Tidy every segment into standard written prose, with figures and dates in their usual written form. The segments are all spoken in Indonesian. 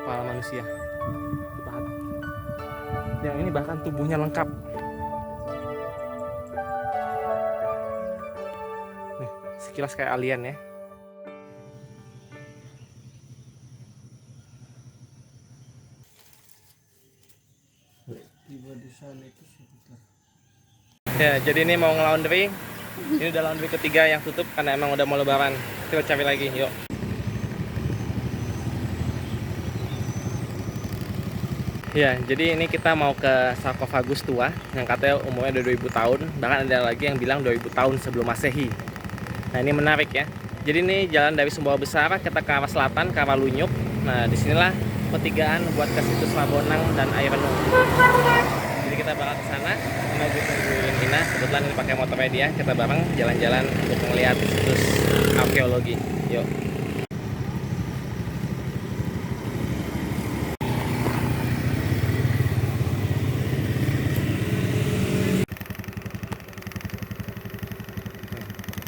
kepala manusia. Lihat. Yang ini bahkan tubuhnya lengkap. Nih, sekilas kayak alien ya. Tiba di sana itu sekitar. Ya, jadi ini mau nge-laundry. Ini udah laundry ketiga yang tutup karena emang udah mau lebaran. Kita cari lagi, yuk. Ya, jadi ini kita mau ke sarkofagus tua yang katanya umurnya udah 2000 tahun. Bahkan ada lagi yang bilang 2000 tahun sebelum Masehi. Nah, ini menarik ya. Jadi ini jalan dari Sumbawa Besar kita ke arah selatan, ke arah Lunyuk. Nah, disinilah pertigaan buat ke situs Labonang dan Air Renung. Jadi kita bakal ke sana menuju ke Ina. Kebetulan ini pakai motornya dia. Kita bareng jalan-jalan untuk melihat situs arkeologi. Yuk.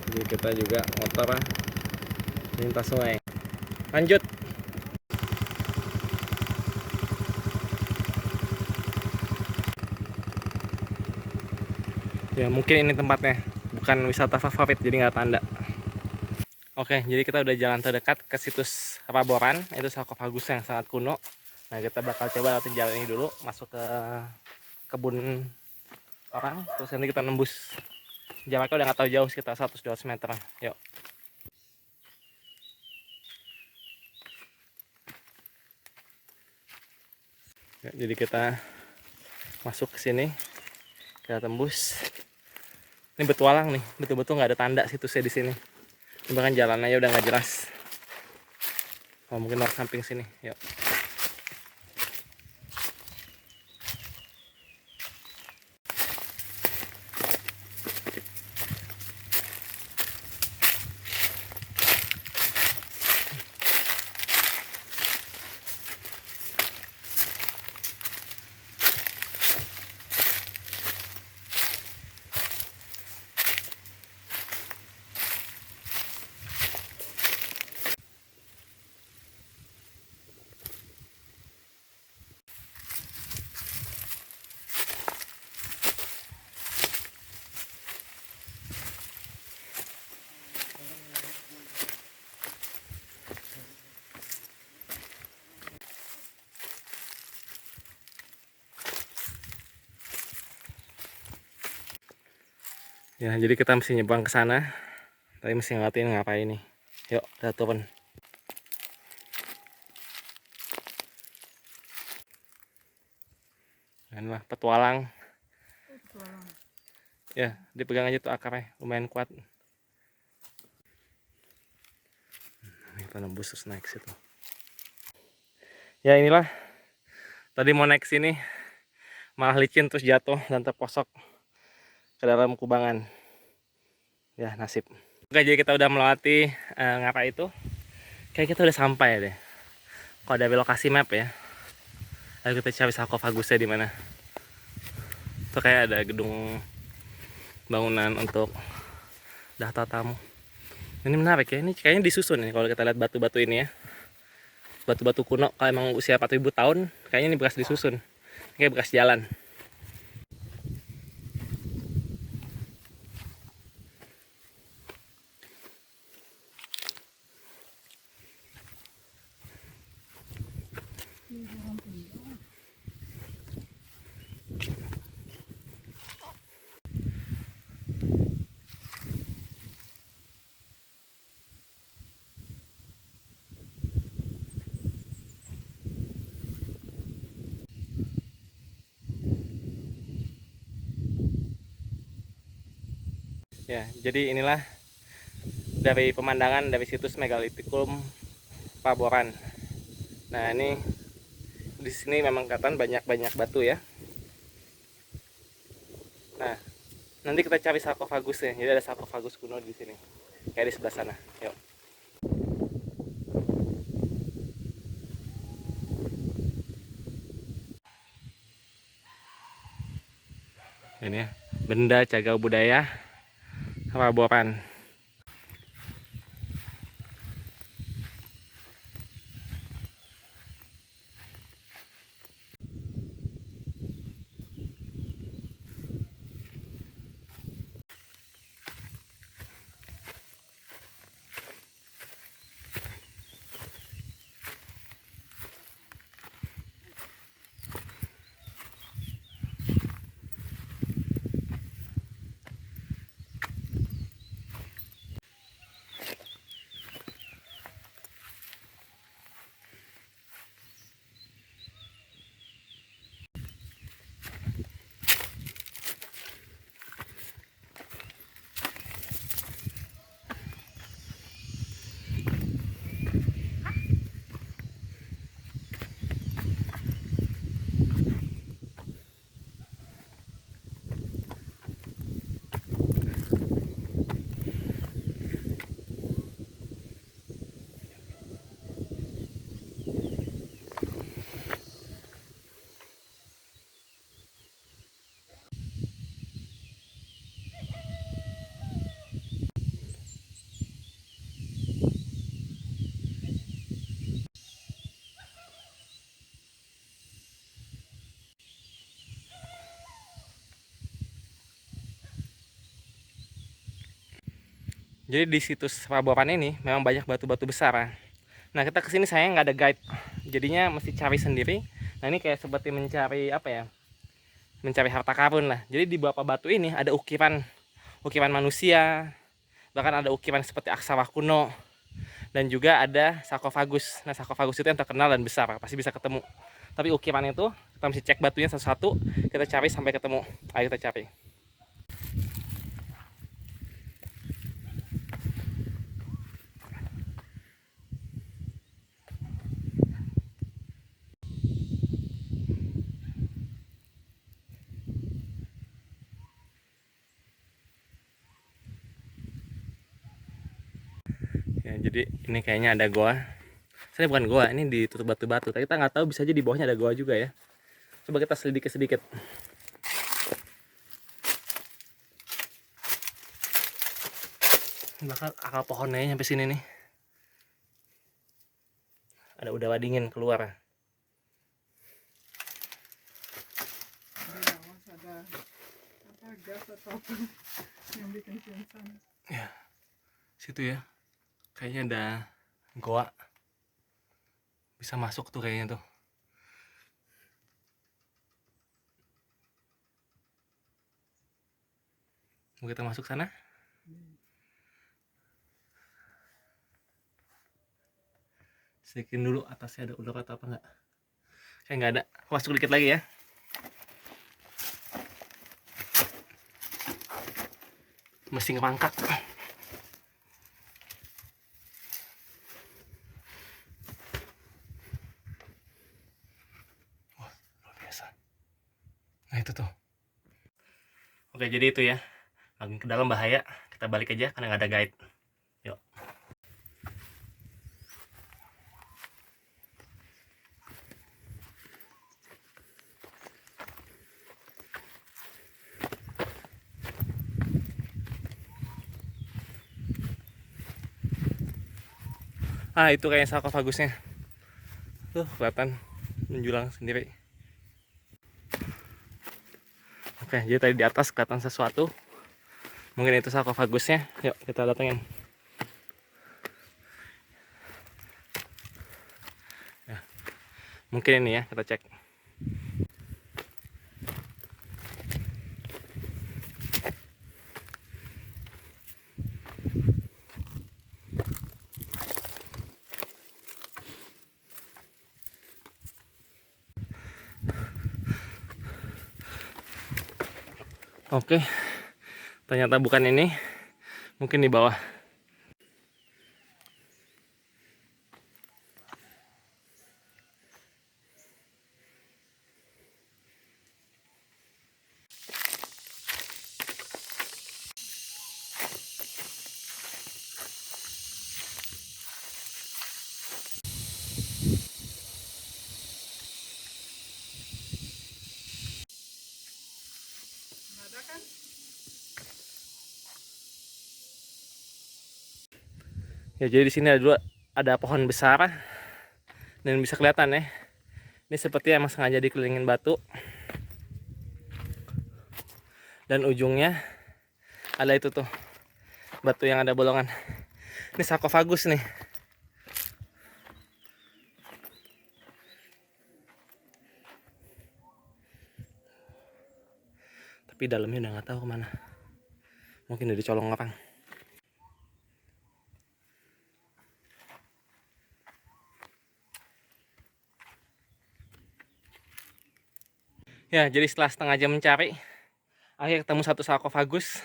Jadi kita juga motor lintas sungai. Lanjut. Ya mungkin ini tempatnya, bukan wisata favorit jadi nggak tanda. Oke, jadi kita udah jalan terdekat ke situs Raboran, itu sarkofagus yang sangat kuno. Nah, kita bakal coba lewatin jalan ini dulu, masuk ke kebun orang, terus nanti kita nembus. Jaraknya udah nggak tahu jauh, sekitar 100-200 meter. Yuk. Ya, jadi kita masuk ke sini, kita tembus. Ini petualang nih, betul-betul nggak ada tanda situsnya di sini. Bahkan jalannya udah nggak jelas. Oh, mungkin lewat samping sini. Yuk. Ya, jadi kita mesti nyebrang ke sana. Tapi mesti ngeliatin ngapain nih. Yuk, kita turun. Inilah petualang. Ya, dipegang aja tuh akarnya, lumayan kuat. Kita nembus terus naik situ. Ya, inilah. Tadi mau naik sini, malah licin terus jatuh dan terposok ke dalam kubangan. Ya, nasib. Oke, jadi kita udah melewati ngapa itu. Kayak kita udah sampai deh. Kalau ada lokasi map ya. Ayo kita cari sarkofagusnya di mana. Itu kayak ada gedung bangunan untuk daftar tamu. Ini menarik ya. Ini kayaknya disusun nih kalau kita lihat batu-batu ini ya. Batu-batu kuno kalau emang usia 4000 tahun, kayaknya ini bekas disusun. Kayak bekas jalan. Ya, jadi inilah dari pemandangan dari situs Megalithicum Paboran. Nah, ini di sini memang kelihatan banyak batu ya. Nah, nanti kita cari sarkofagusnya. Jadi ada sarkofagus kuno di sini. Kayak di sebelah sana. Yuk. Ini ya, benda cagar budaya Raboran. Jadi di situs Rabopan ini memang banyak batu-batu besar. Nah kita kesini sayang nggak ada guide, jadinya mesti cari sendiri. Nah ini kayak seperti mencari apa ya? Mencari harta karun lah. Jadi di beberapa batu ini ada ukiran manusia, bahkan ada ukiran seperti aksara kuno, dan juga ada sarkofagus. Nah sarkofagus itu yang terkenal dan besar, pasti bisa ketemu. Tapi ukiran itu kita mesti cek batunya satu-satu, kita cari sampai ketemu. Ayo kita cari. Ya, jadi ini kayaknya ada goa. Saya bukan goa, ini ditutup batu-batu. Tapi kita nggak tahu, bisa aja di bawahnya ada goa juga ya. Coba kita selidiki sedikit. Bahkan akar pohonnya sampai sini nih. Ada udara dingin keluar. Ada apa gas atau apa yang bikin pingsan. Ya, situ ya. Kayaknya ada goa. Bisa masuk tuh kayaknya tuh. Mau kita masuk sana? Sedikin dulu atasnya ada ular atau apa enggak? Kayak nggak ada. Masuk dikit lagi ya. Mesti ngerangkak. Wah, luar biasa. Nah itu tuh. Oke, jadi itu ya. Makin ke dalam bahaya. Kita balik aja karena nggak ada guide. Yuk. Ah, itu kayaknya sarkofagusnya. Tuh, kelihatan menjulang sendiri. Oke, jadi tadi di atas kelihatan sesuatu. Mungkin itu sarkofagusnya. Yuk, kita datengin. Ya, mungkin ini ya, kita cek. Oke, ternyata bukan ini. Mungkin di bawah. Ada kan? Ya, jadi di sini ada pohon besar dan bisa kelihatan ya. Ini seperti emang sengaja dikelilingin batu. Dan ujungnya ada itu tuh, batu yang ada bolongan. Ini sarkofagus nih. Tapi dalamnya udah nggak tahu kemana. Mungkin udah dicolong orang. Ya, jadi setelah setengah jam mencari, akhirnya ketemu satu sarkofagus.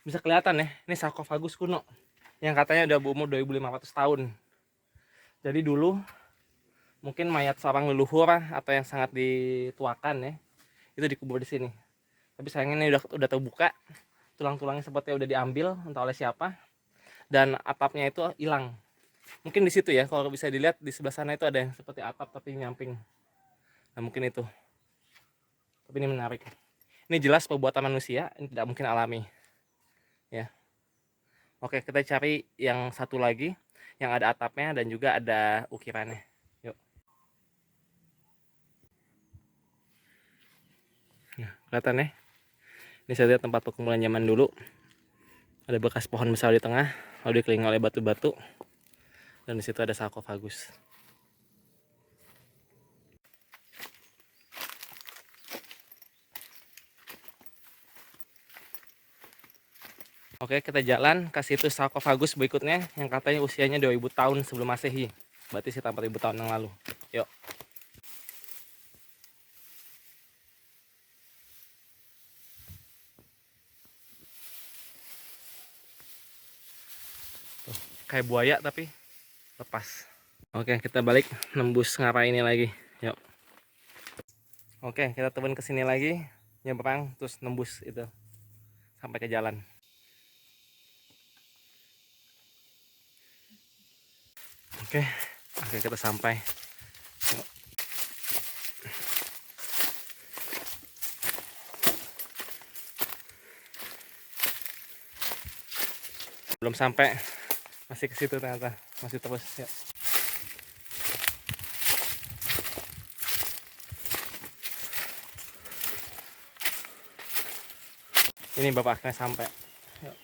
Bisa kelihatan ya, ini sarkofagus kuno yang katanya udah berumur 2500 tahun. Jadi dulu mungkin mayat seorang leluhur atau yang sangat dituakan ya, itu dikubur di sini. Tapi sayangnya ini udah terbuka, tulang-tulangnya sepertinya udah diambil entah oleh siapa, dan atapnya itu hilang. Mungkin di situ ya, kalau bisa dilihat di sebelah sana itu ada yang seperti atap tapi nyamping. Nah mungkin itu. Tapi ini menarik. Ini jelas perbuatan manusia, ini tidak mungkin alami. Ya. Oke, kita cari yang satu lagi yang ada atapnya dan juga ada ukirannya. Yuk. Nah, kelihatan ya? Ini saya lihat tempat perkumpulan zaman dulu. Ada bekas pohon besar di tengah. lalu dikelilingi oleh batu-batu, dan di situ ada sarkofagus. Oke, kita jalan ke situs sarkofagus berikutnya yang katanya usianya 2000 tahun sebelum Masehi. Berarti sekitar 4000 tahun yang lalu. Yuk. Tuh, kayak buaya tapi lepas. Oke, kita balik nembus ngarai ini lagi. Yuk. Oke, kita turun ke sini lagi, nyebrang terus nembus itu sampai ke jalan. Oke, akhirnya kita sampai. Yuk. Belum sampai, masih ke situ ternyata, masih terus. Yuk. Ini bapak akhirnya sampai. Yuk.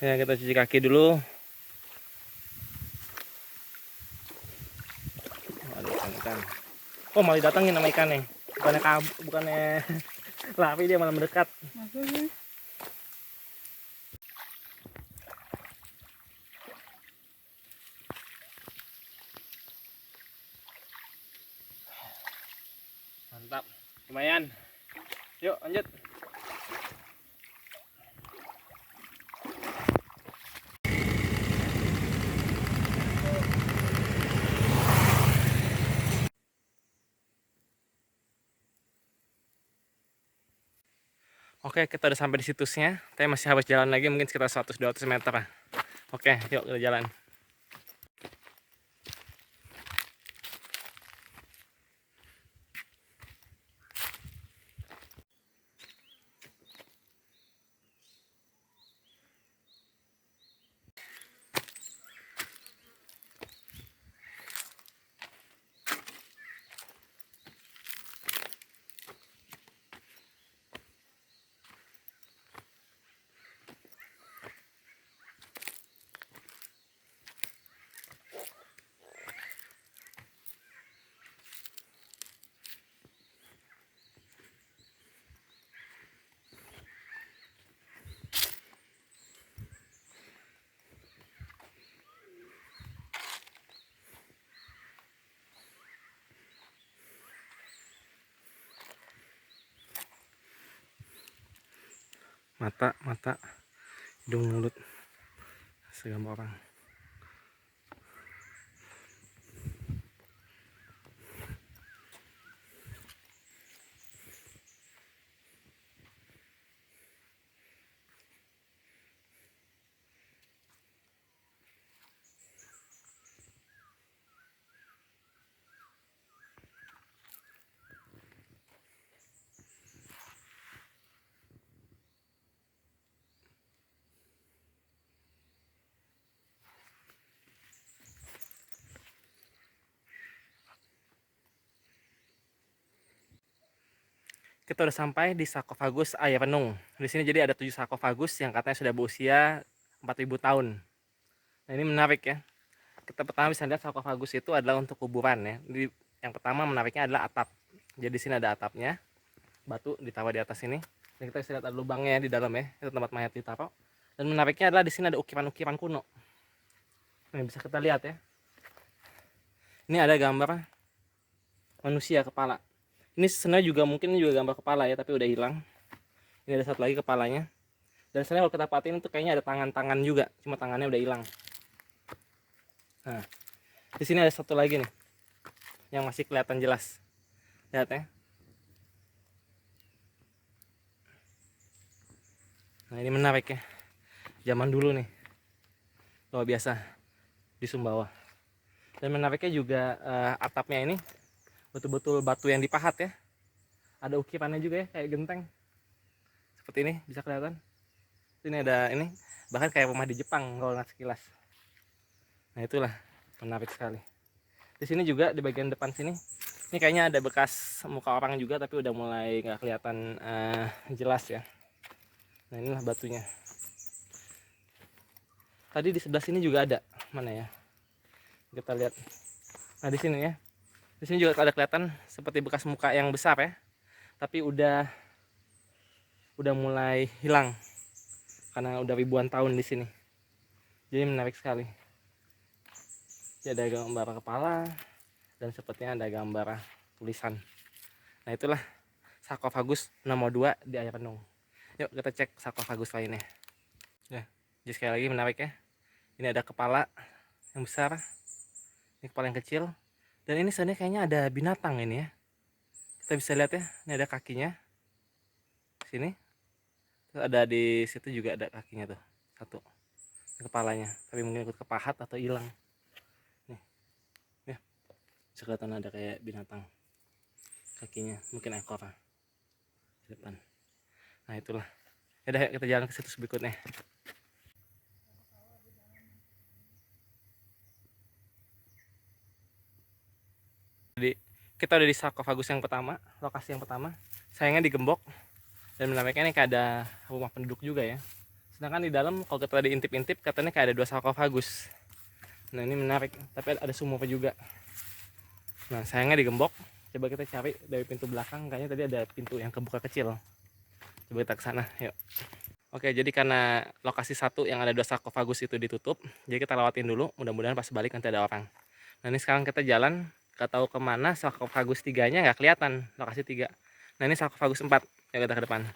Ya, kita cuci kaki dulu. Aduh, ikan. Oh, malah datangin nama ikannya. Bukannya lapi, dia malah mendekat. Masa sih? Mantap, lumayan. Yuk lanjut. Oke, kita udah sampai di situsnya. Tapi masih harus jalan lagi mungkin sekitar 100-200 meter lah. Oke, yuk kita jalan. Mata, hidung, mulut, segambar orang. Kita udah sampai di sarkofagus Ayah Renung. Di sini jadi ada 7 sarkofagus yang katanya sudah berusia 4000 tahun. Nah, ini menarik ya. Kita pertama bisa lihat sarkofagus itu adalah untuk kuburan ya. Jadi, yang pertama menariknya adalah atap. Jadi di sini ada atapnya, batu ditaruh di atas ini. Dan kita bisa lihat ada lubangnya di dalam ya. Itu tempat mayat ditaruh. Dan menariknya adalah di sini ada ukiran-ukiran kuno. Nah, bisa kita lihat ya. Ini ada gambar manusia kepala. Ini sebenarnya juga mungkin juga gambar kepala ya, tapi udah hilang. Ini ada satu lagi kepalanya. Dan sebenarnya kalau kita perhatiin itu kayaknya ada tangan-tangan juga, cuma tangannya udah hilang. Nah, di sini ada satu lagi nih, yang masih kelihatan jelas. Lihat ya. Nah, ini menarik ya. Zaman dulu nih, luar biasa di Sumbawa. Dan menariknya juga atapnya ini betul-betul batu yang dipahat ya. Ada ukirannya juga ya, kayak genteng. Seperti ini, bisa kelihatan. Ini ada ini, bahkan kayak rumah di Jepang kalau nggak sekilas. Nah, itulah menarik sekali. Di sini juga di bagian depan sini, Ini kayaknya ada bekas muka orang juga tapi udah mulai nggak kelihatan jelas ya. Nah inilah batunya. Tadi di sebelah sini juga ada, mana ya? Kita lihat. Nah di sini ya. Di sini juga ada kelihatan seperti bekas muka yang besar ya. Tapi udah mulai hilang karena udah ribuan tahun di sini. Jadi menarik sekali. Jadi ada gambar kepala dan sepertinya ada gambar tulisan. Nah itulah sarkofagus nomor 2 di Air Renung. Yuk kita cek sarkofagus lainnya. Ya, jadi sekali lagi menarik ya. Ini ada kepala yang besar, ini kepala yang kecil, dan ini sebenarnya kayaknya ada binatang ini ya. Kita bisa lihat ya, ini ada kakinya. Sini. Terus ada di situ juga ada kakinya tuh, satu. Ini kepalanya, tapi mungkin ikut kepahat atau hilang. Nih, ya, bisa kelihatan ada kayak binatang. Kakinya, mungkin ekor di depan. Nah itulah. Ya udah, kita jalan ke situs berikutnya. Jadi kita udah di sarkofagus yang pertama, lokasi yang pertama. Sayangnya digembok dan menariknya ini kayak ada rumah penduduk juga ya. Sedangkan di dalam kalau kita diintip-intip katanya kayak ada 2 sarkofagus. Nah ini menarik, tapi ada sumur juga. Nah sayangnya digembok. Coba kita cari dari pintu belakang, kayaknya tadi ada pintu yang kebuka kecil. Coba kita ke sana, yuk. Oke, jadi karena lokasi satu yang ada 2 sarkofagus itu ditutup, jadi kita lewatin dulu. Mudah-mudahan pas balik nanti ada orang. Nah ini sekarang kita jalan, gak tahu kemana sarkofagus 3-nya nggak kelihatan, lokasi 3. Nah ini sarkofagus 4, ya kita ke depan.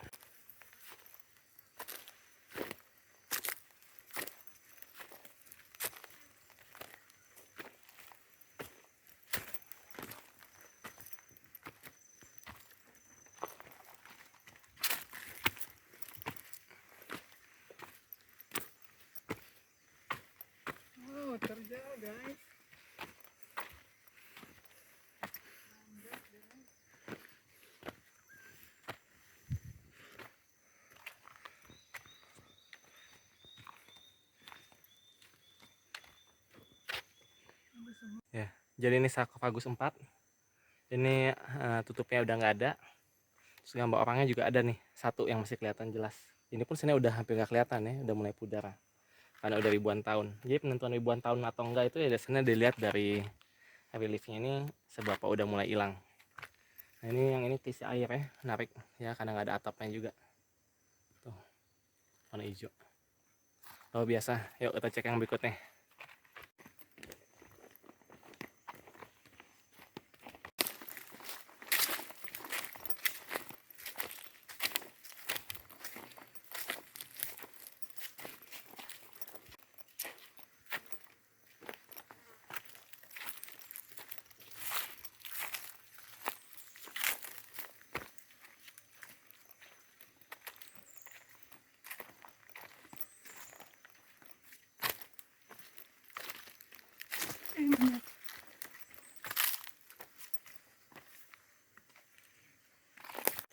Oh, terjauh guys. Ya, jadi ini sarkofagus 4. Ini tutupnya udah nggak ada. Terus gambar orangnya juga ada nih, satu yang masih kelihatan jelas. Ini pun sebenarnya udah hampir nggak kelihatan ya, udah mulai pudar karena udah ribuan tahun. Jadi penentuan ribuan tahun atau enggak itu ya biasanya dilihat dari reliefnya ini seberapa udah mulai hilang. Nah ini yang ini isi air ya, menarik ya karena nggak ada atapnya juga. Tuh, warna hijau. Luar biasa. Yuk kita cek yang berikutnya.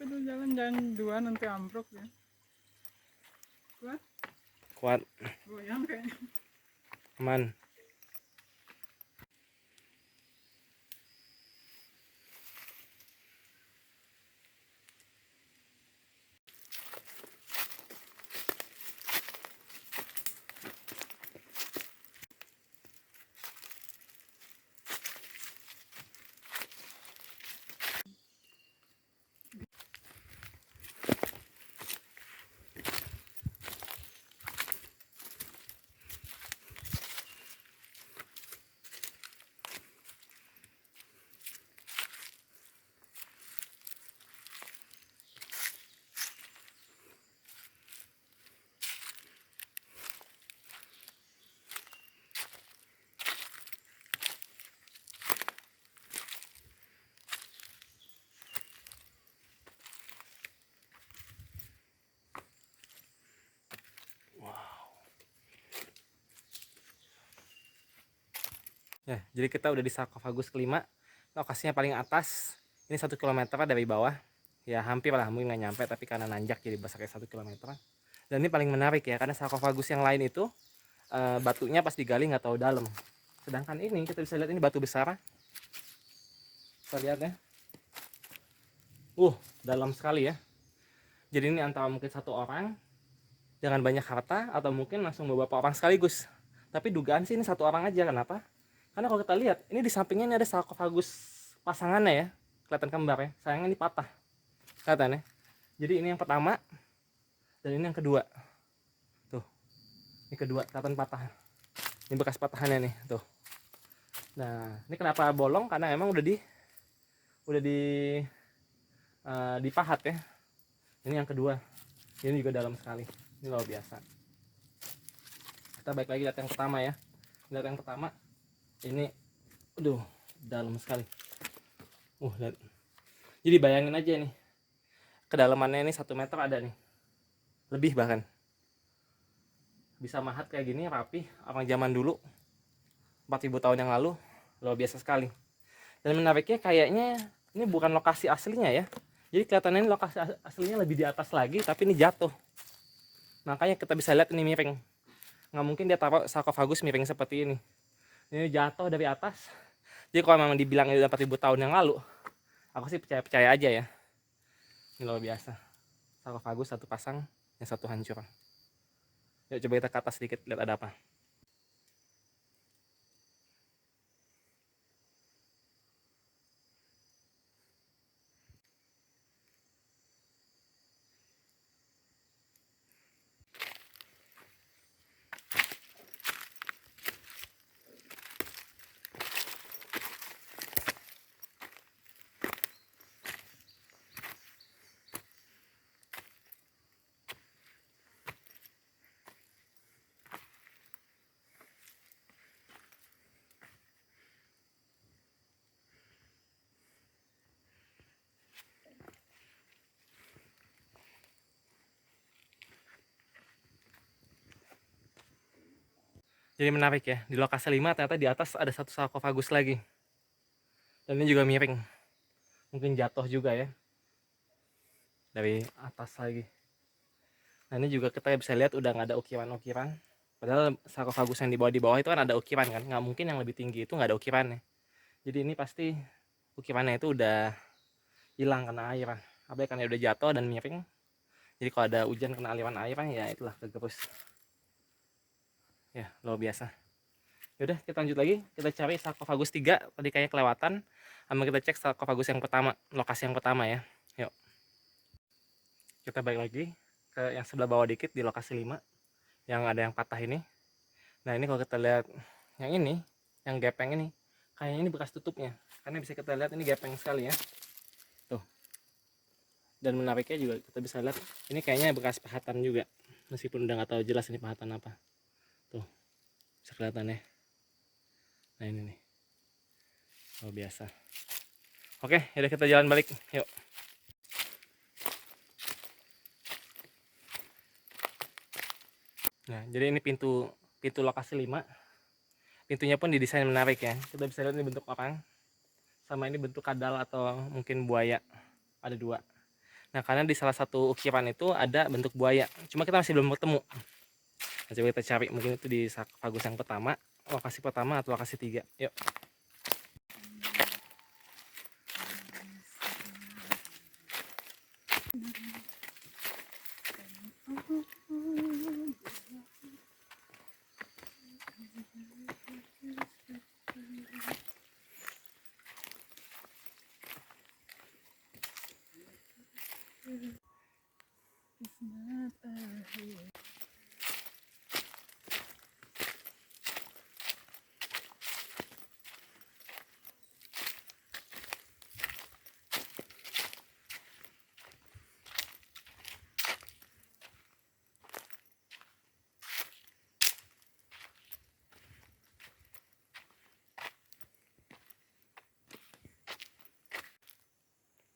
Itu jalan jangan 2 nanti ambruk ya. Kuat, Kuat, goyang kayaknya. aman. Ya, jadi kita udah di sarkofagus kelima, lokasinya paling atas. Ini 1 km dari bawah, ya hampir lah, mungkin nggak nyampe, tapi karena nanjak jadi besarnya 1 km. Dan ini paling menarik ya, karena sarkofagus yang lain itu batunya pas digali nggak tahu dalam. Sedangkan ini kita bisa lihat ini batu besar. Kita lihat ya. Dalam sekali ya. Jadi ini antara mungkin satu orang dengan banyak harta atau mungkin langsung beberapa orang sekaligus. Tapi dugaan sih ini satu orang aja. Kenapa? Karena kalau kita lihat, ini di sampingnya ini ada sarkofagus pasangannya ya. Kelihatan kembar ya. Sayangnya ini patah. Kelihatan ya. Jadi ini yang pertama dan ini yang kedua. Tuh. Ini kedua, kelihatan patah. Ini bekas patahannya nih, tuh. Nah, ini kenapa bolong? Karena emang udah dipahat ya. Ini yang kedua. Ini juga dalam sekali. Ini luar biasa. Kita balik lagi lihat yang pertama ya. Lihat yang pertama. Ini dalam sekali. Lihat. Jadi bayangin aja nih. Kedalamannya ini 1 meter ada nih. Lebih bahkan. Bisa mahat kayak gini rapi. Orang zaman dulu 4000 tahun yang lalu. Luar biasa sekali. Dan menariknya kayaknya ini bukan lokasi aslinya ya. Jadi kelihatannya ini lokasi aslinya lebih di atas lagi, tapi ini jatuh. Makanya kita bisa lihat ini miring. Nggak mungkin dia taruh sarkofagus miring seperti ini. Ini jatuh dari atas. Jadi kalau memang dibilang ini udah 4000 tahun yang lalu, aku sih percaya aja ya. Ini luar biasa. Sarkofagus satu pasang, yang satu hancur. Yuk coba kita ke atas sedikit, lihat ada apa. Jadi menarik ya, di lokasi 5 ternyata di atas ada satu sarkofagus lagi. Dan ini juga miring. Mungkin jatuh juga ya. Dari atas lagi. Nah ini juga kita bisa lihat udah nggak ada ukiran-ukiran. Padahal sarkofagus yang di bawah itu kan ada ukiran kan. Nggak mungkin yang lebih tinggi itu nggak ada ukirannya. Jadi ini pasti ukirannya itu udah hilang kena air. Apalagi karena udah jatuh dan miring. Jadi kalau ada hujan kena aliran air ya itulah kegerus. Ya luar biasa. Yaudah kita lanjut lagi. Kita cari sarkofagus 3. Tadi kayaknya kelewatan. Sama kita cek sarkofagus yang pertama. Lokasi yang pertama ya. Yuk. Kita balik lagi ke yang sebelah bawah dikit di lokasi 5. Yang ada yang patah ini. Nah ini kalau kita lihat yang ini. Yang gepeng ini. Kayaknya ini bekas tutupnya. Karena bisa kita lihat ini gepeng sekali ya. Tuh. Dan menariknya juga kita bisa lihat. Ini kayaknya bekas pahatan juga. Meskipun udah nggak tahu jelas ini pahatan apa. Tuh. Bisa kelihatan ya. Nah ini nih. Luar biasa. Oke, yaudah kita jalan balik. Yuk. Nah, jadi ini pintu lokasi 5. Pintunya pun didesain menarik ya. Kita bisa lihat ini bentuk orang. Sama ini bentuk kadal atau mungkin buaya. Ada 2. Nah, karena di salah satu ukiran itu ada bentuk buaya. Cuma kita masih belum ketemu. Nah, coba kita cari. Mungkin itu di sarkofagus yang pertama, lokasi pertama atau lokasi 3. Yuk.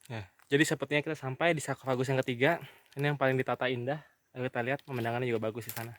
Nah, jadi sepertinya kita sampai di sarkofagus yang ketiga. Ini yang paling ditata indah. Lalu kita lihat pemandangannya juga bagus di sana.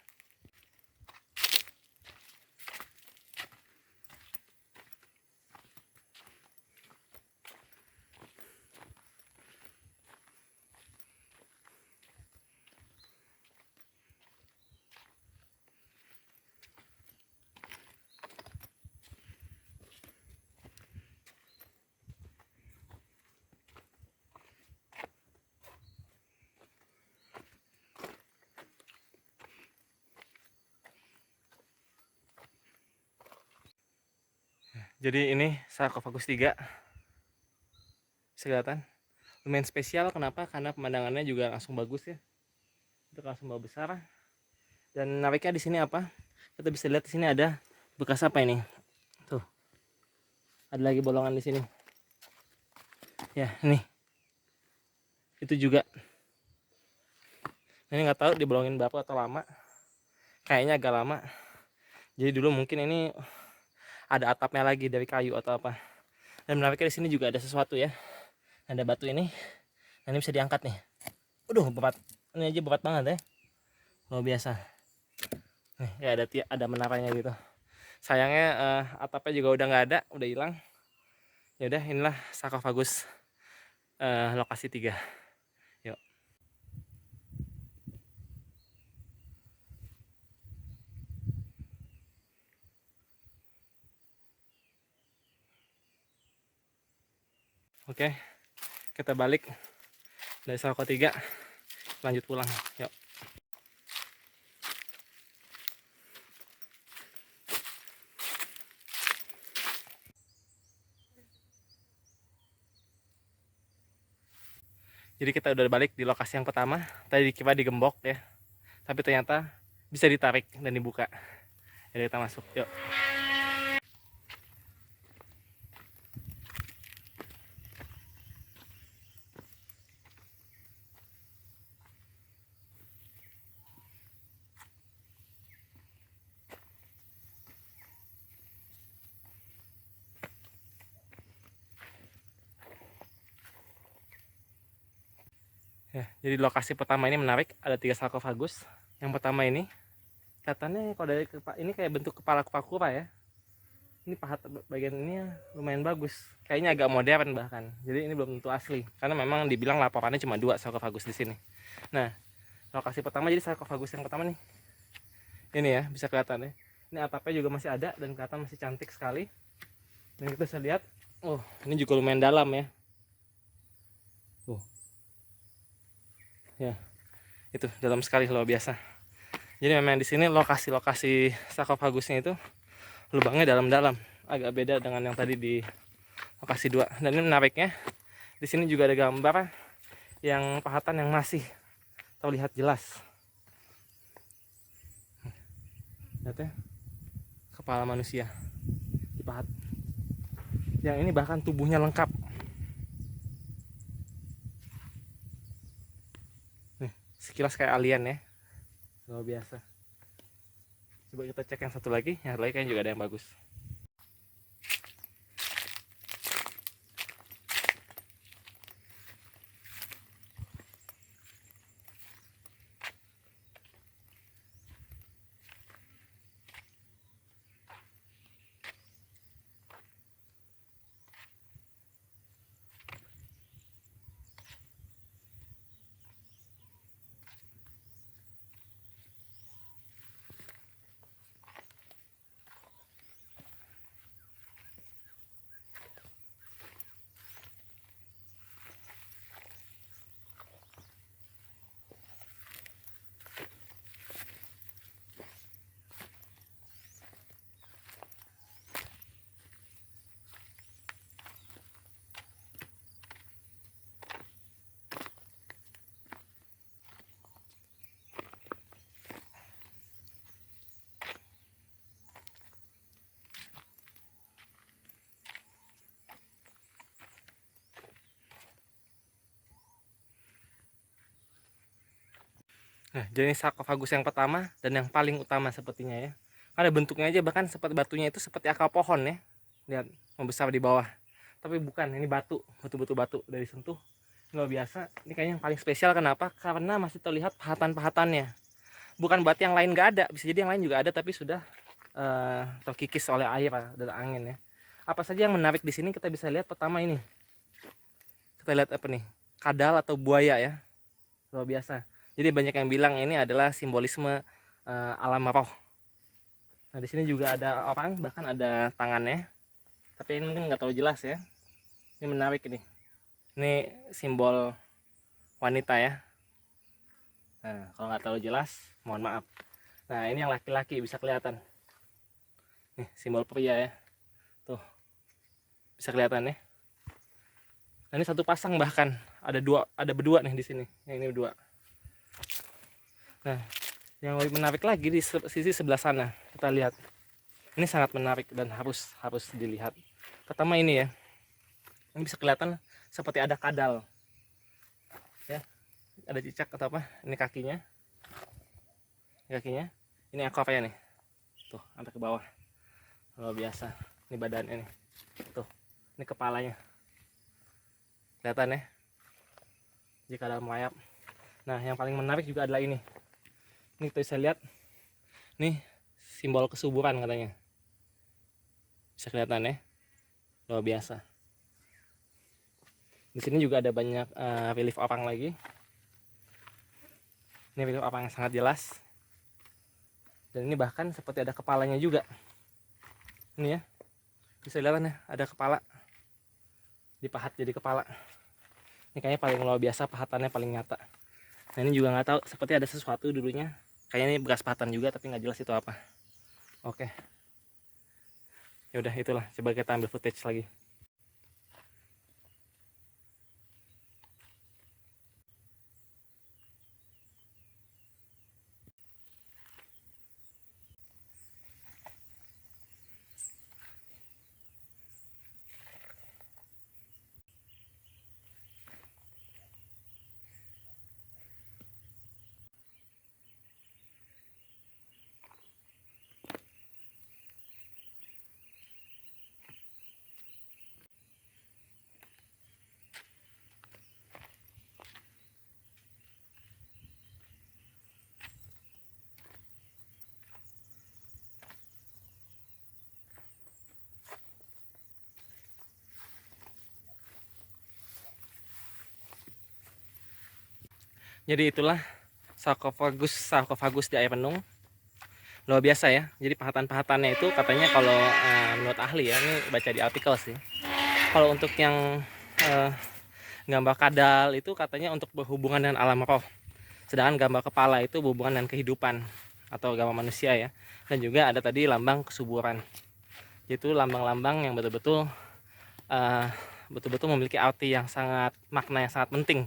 Jadi ini sarkofagus 3. Bisa kelihatan. Lumayan spesial, kenapa? Karena pemandangannya juga langsung bagus ya. Itu langsung bawah besar. Dan menariknya di sini apa? Kita bisa lihat di sini ada bekas apa ini? Tuh. Ada lagi bolongan di sini. Ya, ini. Itu juga. Ini nggak tahu dibolongin berapa atau lama. Kayaknya agak lama. Jadi dulu mungkin ini ada atapnya lagi dari kayu atau apa. Dan menariknya di sini juga ada sesuatu ya. Ada batu ini. Nah, ini bisa diangkat nih. Waduh, berat. Ini aja berat banget ya. Luar biasa. Nih, ya ada menaranya gitu. Sayangnya atapnya juga udah nggak ada, udah hilang. Ya udah, inilah sarkofagus lokasi 3. Yuk. Oke, kita balik dari sarko 3, lanjut pulang. Yuk. Jadi kita udah balik di lokasi yang pertama. Tadi kita digembok ya, tapi ternyata bisa ditarik dan dibuka. Jadi kita masuk. Yuk. Ya, jadi lokasi pertama ini menarik, ada 3 sarkofagus. Yang pertama ini kelihatannya kalau dari ini kayak bentuk kepala kura-kura ya. Ini pahat bagian ini lumayan bagus, kayaknya agak modern bahkan. Jadi ini belum tentu asli, karena memang dibilang laporannya cuma 2 sarkofagus di sini. Nah, lokasi pertama jadi sarkofagus yang pertama nih. Ini ya, bisa kelihatan ya. Ini atapnya juga masih ada dan kelihatan masih cantik sekali. Dan kita bisa lihat, oh ini juga lumayan dalam ya. Ya, itu dalam sekali, luar biasa. Jadi memang di sini lokasi-lokasi sarkofagusnya itu lubangnya dalam-dalam, agak beda dengan yang tadi di lokasi 2. Dan ini menariknya, di sini juga ada gambar yang pahatan yang masih terlihat jelas. Lihat ya, kepala manusia dipahat. Yang ini bahkan tubuhnya lengkap. Nih, sekilas kayak alien ya, luar biasa. Coba kita cek yang satu lagi, kayaknya juga ada yang bagus. Nah, jadi sarkofagus yang pertama dan yang paling utama sepertinya ya. Ada bentuknya aja bahkan seperti batunya itu seperti akar pohon ya. Lihat, membesar di bawah. Tapi bukan, ini batu, betul-betul batu dari sentuh. Luar biasa. Ini kayaknya yang paling spesial, kenapa? Karena masih terlihat pahatan-pahatannya. Bukan berarti yang lain nggak ada, bisa jadi yang lain juga ada tapi sudah terkikis oleh air dan angin ya. Apa saja yang menarik di sini kita bisa lihat. Pertama ini. Kita lihat apa nih? Kadal atau buaya ya. Luar biasa. Jadi banyak yang bilang ini adalah simbolisme alam roh. Nah, di sini juga ada orang, bahkan ada tangannya. Tapi ini mungkin nggak terlalu jelas ya. Ini menarik ini. Ini simbol wanita ya. Nah, kalau nggak terlalu jelas, mohon maaf. Nah, ini yang laki-laki bisa kelihatan. Nih, simbol pria ya. Tuh. Bisa kelihatan ya. Nah, ini satu pasang bahkan ada berdua nih di sini. Yang ini berdua. Nah, yang lebih menarik lagi di sisi sebelah sana, kita lihat. Ini sangat menarik dan harus dilihat. Pertama ini ya. Ini bisa kelihatan seperti ada kadal. Ya. Ada cicak atau apa? Ini kakinya. Kakinya. Ini ekornya nih. Tuh, sampai ke bawah. Luar biasa. Ini badannya nih. Tuh. Ini kepalanya. Kelihatan ya? Jika ada melayap. Nah, yang paling menarik juga adalah ini. Ini kita bisa lihat. Nih, simbol kesuburan katanya. Bisa kelihatan ya? Luar biasa. Di sini juga ada banyak relief orang lagi. Ini relief orang yang sangat jelas. Dan ini bahkan seperti ada kepalanya juga. Ini ya. Bisa lihat ya, ada kepala. Dipahat jadi kepala. Ini kayaknya paling luar biasa, pahatannya paling nyata. Nah, ini juga nggak tahu, seperti ada sesuatu dulunya. Kayaknya ini bekas pahatan juga, tapi nggak jelas itu apa. Oke. Ya udah, itulah. Coba kita ambil footage lagi. Jadi itulah sarkofagus di air penung. Luar biasa ya. Jadi pahatan-pahatannya itu katanya kalau menurut ahli ya, ini baca di artikel sih. Kalau untuk yang gambar kadal itu katanya untuk berhubungan dengan alam roh. Sedangkan gambar kepala itu berhubungan dengan kehidupan atau gambar manusia ya. Dan juga ada tadi lambang kesuburan. Itu lambang-lambang yang betul-betul memiliki arti yang sangat, makna yang sangat penting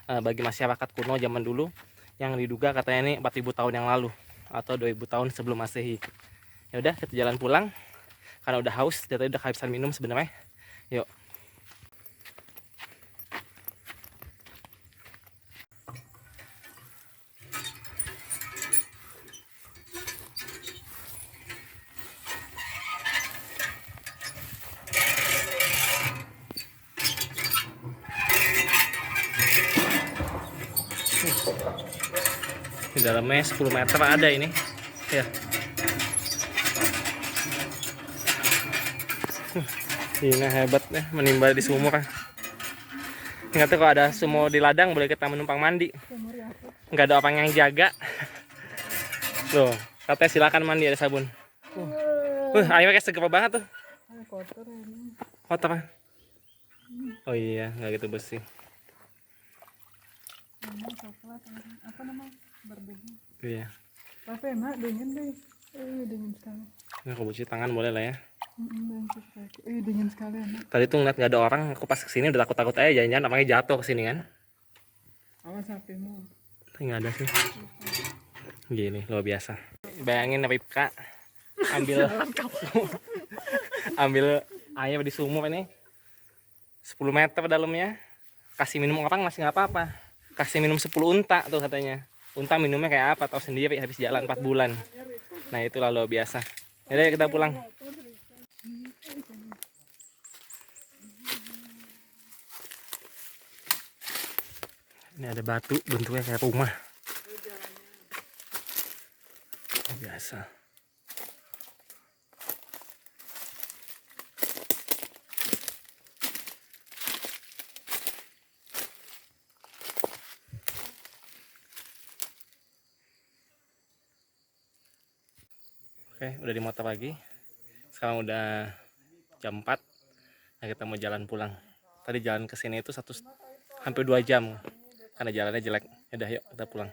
bagi masyarakat kuno zaman dulu, yang diduga katanya ini 4000 tahun yang lalu atau 2000 tahun sebelum Masehi. Ya udah, kita jalan pulang karena udah haus, dari tadi udah kehabisan minum sebenarnya. Yuk. Di dalamnya 10 meter ada ini ya. Ini hebat ya, menimba di sumur. Ingat tuh, kalau ada sumur di ladang boleh kita menumpang mandi. Nggak ada orang yang jaga. Loh, katanya silakan mandi, ada sabun. Airnya kayak seger banget tuh. Kotor ini. Kotor kan? Oh iya, nggak gitu bersih. Ini coklat, apa namanya? Berdebu. Iya. Tapi enak, dingin deh. Dingin sekali. Ini aku cuci tangan boleh lah ya. Dingin sekali enak. Tadi tuh ngeliat nggak ada orang, aku pas kesini udah takut aja, jangan-jangan namanya jatuh kesini kan. Awas sapimu. Tapi nggak ada sih. Gini, luar biasa. Bayangin Ripka ambil air di sumur ini 10 meter dalamnya, kasih minum orang masih nggak apa-apa, kasih minum 10 unta tuh katanya. Unta minumnya kayak apa tahu sendiri, habis jalan 4 bulan. Nah, itulah luar biasa. Jadi kita pulang. Ini ada batu bentuknya kayak rumah. Biasa. Oke, udah di motor lagi. Sekarang udah jam 4. Nah, kita mau jalan pulang. Tadi jalan ke sini itu hampir 2 jam karena jalannya jelek. Udah, yuk kita pulang.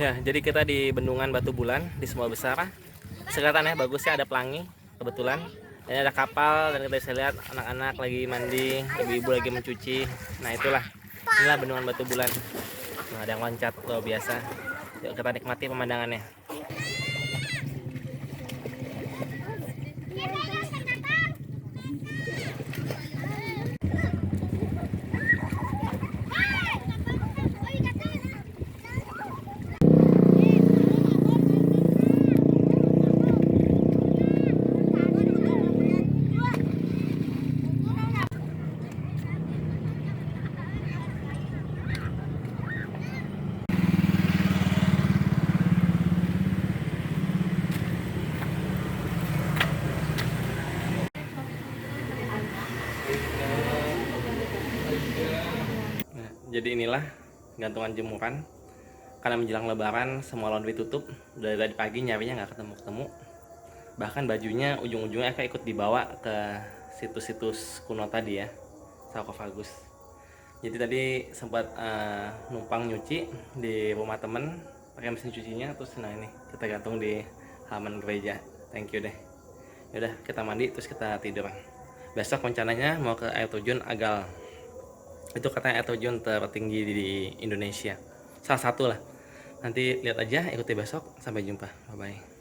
Ya, jadi kita di Bendungan Batu Bulan di Sumbawa Besar. Kelihatan ya, bagusnya ada pelangi kebetulan. Ini ada kapal dan kita bisa lihat anak-anak lagi mandi, ibu-ibu lagi mencuci. Nah itulah, inilah Bendungan Batu Bulan. Nah, ada yang loncat luar biasa. Yuk kita nikmati pemandangannya. Nah, jadi inilah gantungan jemuran. Karena menjelang lebaran semua laundry tutup. Dari tadi pagi nyarinya nggak ketemu-ketemu. Bahkan bajunya ujung-ujungnya kayak ikut dibawa ke situs-situs kuno tadi ya, sarkofagus. Jadi tadi sempat numpang nyuci di rumah temen pakai mesin cucinya, terus nah ini kita gantung di halaman gereja. Thank you deh. Yaudah kita mandi terus kita tidur. Besok rencananya mau ke air terjun Agal. Itu katanya air terjun tertinggi di Indonesia, salah satu lah. Nanti lihat aja, ikuti besok. Sampai jumpa, bye bye.